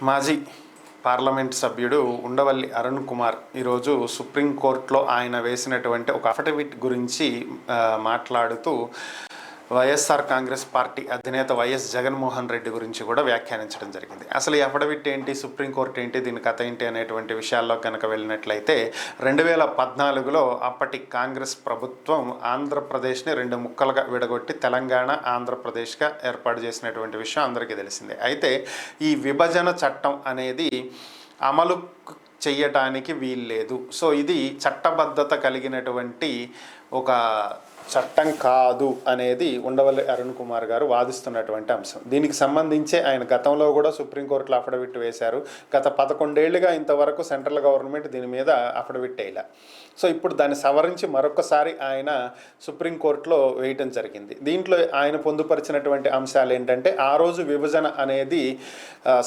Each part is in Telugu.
మాజీ పార్లమెంట్ సభ్యుడు ఉండవల్లి అరుణ్ కుమార్ ఈరోజు సుప్రీంకోర్టులో ఆయన వేసినటువంటి ఒక అఫిడవిట్ గురించి మాట్లాడుతూ వైఎస్ఆర్ కాంగ్రెస్ పార్టీ అధినేత వైఎస్ జగన్మోహన్ రెడ్డి గురించి కూడా వ్యాఖ్యానించడం జరిగింది. అసలు ఈ అఫిడవిట్ ఏంటి, సుప్రీంకోర్టు ఏంటి, దీని కథ ఏంటి అనేటువంటి విషయాల్లో కనుక వెళ్ళినట్లయితే 2014లో అప్పటి కాంగ్రెస్ ప్రభుత్వం ఆంధ్రప్రదేశ్ని 2 ముక్కలుగా విడగొట్టి తెలంగాణ ఆంధ్రప్రదేశ్గా ఏర్పాటు చేసినటువంటి విషయం అందరికీ తెలిసిందే. అయితే ఈ విభజన చట్టం అనేది అమలు చెయ్యటానికి వీల్లేదు. సో ఇది చట్టబద్ధత కలిగినటువంటి ఒక చట్టం కాదు అనేది ఉండవల్లి అరుణ్ కుమార్ గారు వాదిస్తున్నటువంటి అంశం. దీనికి సంబంధించే ఆయన గతంలో కూడా సుప్రీంకోర్టులో అఫిడవిట్ వేశారు. గత 11 ఏళ్లుగా ఇంతవరకు సెంట్రల్ గవర్నమెంట్ దీని మీద అఫిడవిట్ వేయలే. సో ఇప్పుడు దాన్ని సవరించి మరొకసారి ఆయన సుప్రీంకోర్టులో వేయటం జరిగింది. దీంట్లో ఆయన పొందుపరిచినటువంటి అంశాలు ఏంటంటే, ఆ రోజు విభజన అనేది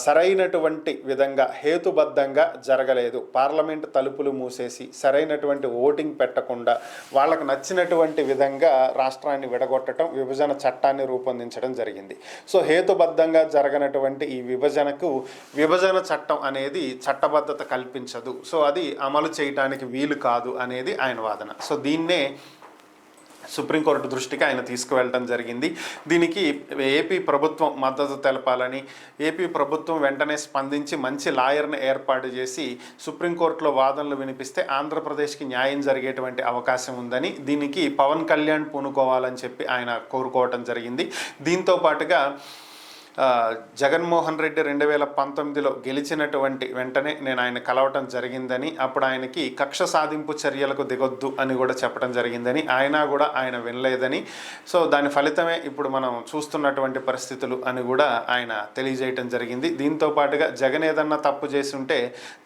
సరైనటువంటి విధంగా హేతుబద్ధంగా జరగలేదు. పార్లమెంటు తలుపులు మూసేసి సరైనటువంటి ఓటింగ్ పెట్టకుండా వాళ్ళకు నచ్చినటువంటి విధంగా రాష్ట్రాన్ని విడగొట్టడం, విభజన చట్టాన్ని రూపొందించడం జరిగింది. సో హేతుబద్ధంగా జరగనటువంటి ఈ విభజనకు విభజన చట్టం అనేది చట్టబద్ధత కల్పించదు. సో అది అమలు చేయడానికి వీలు కాదు అనేది ఆయన వాదన. సో దీన్నే సుప్రీంకోర్టు దృష్టికి ఆయన తీసుకువెళ్ళడం జరిగింది. దీనికి ఏపీ ప్రభుత్వం మద్దతు తెలపాలని, ఏపీ ప్రభుత్వం వెంటనే స్పందించి మంచి లాయర్ని ఏర్పాటు చేసి సుప్రీంకోర్టులో వాదనలు వినిపిస్తే ఆంధ్రప్రదేశ్కి న్యాయం జరిగేటువంటి అవకాశం ఉందని, దీనికి పవన్ కళ్యాణ్ పూనుకోవాలని చెప్పి ఆయన కోరుకోవటం జరిగింది. దీంతో పాటుగా జగన్మోహన్ రెడ్డి 2019లో గెలిచినటువంటి వెంటనే నేను ఆయన కలవటం జరిగిందని, అప్పుడు ఆయనకి కక్ష సాధింపు చర్యలకు దిగొద్దు అని కూడా చెప్పడం జరిగిందని, ఆయన వినలేదని, సో దాని ఫలితమే ఇప్పుడు మనం చూస్తున్నటువంటి పరిస్థితులు అని కూడా ఆయన తెలియజేయటం జరిగింది. దీంతో పాటుగా జగన్ ఏదన్నా తప్పు చేసి ఉంటే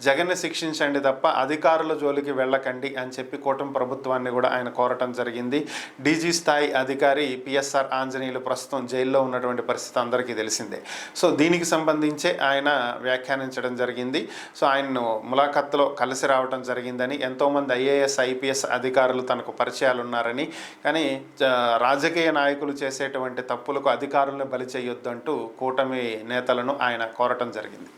జగన్ని శిక్షించండి తప్ప అధికారుల జోలికి వెళ్ళకండి అని చెప్పి కూటమి ప్రభుత్వాన్ని కూడా ఆయన కోరటం జరిగింది. డీజీ స్థాయి అధికారి పిఎస్ఆర్ ఆంజనేయులు ప్రస్తుతం జైల్లో ఉన్నటువంటి పరిస్థితి అందరికీ తెలిసింది. సో దీనికి సంబంధించే ఆయన వ్యాఖ్యానించడం జరిగింది. సో ఆయన్ను ములాఖత్తులో కలిసి రావడం జరిగిందని, ఎంతోమంది ఐఏఎస్ ఐపీఎస్ అధికారులు తనకు పరిచయాలు ఉన్నారని, కానీ రాజకీయ నాయకులు చేసేటువంటి తప్పులకు అధికారులను బలి చేయొద్దంటూ కూటమి నేతలను ఆయన కోరటం జరిగింది.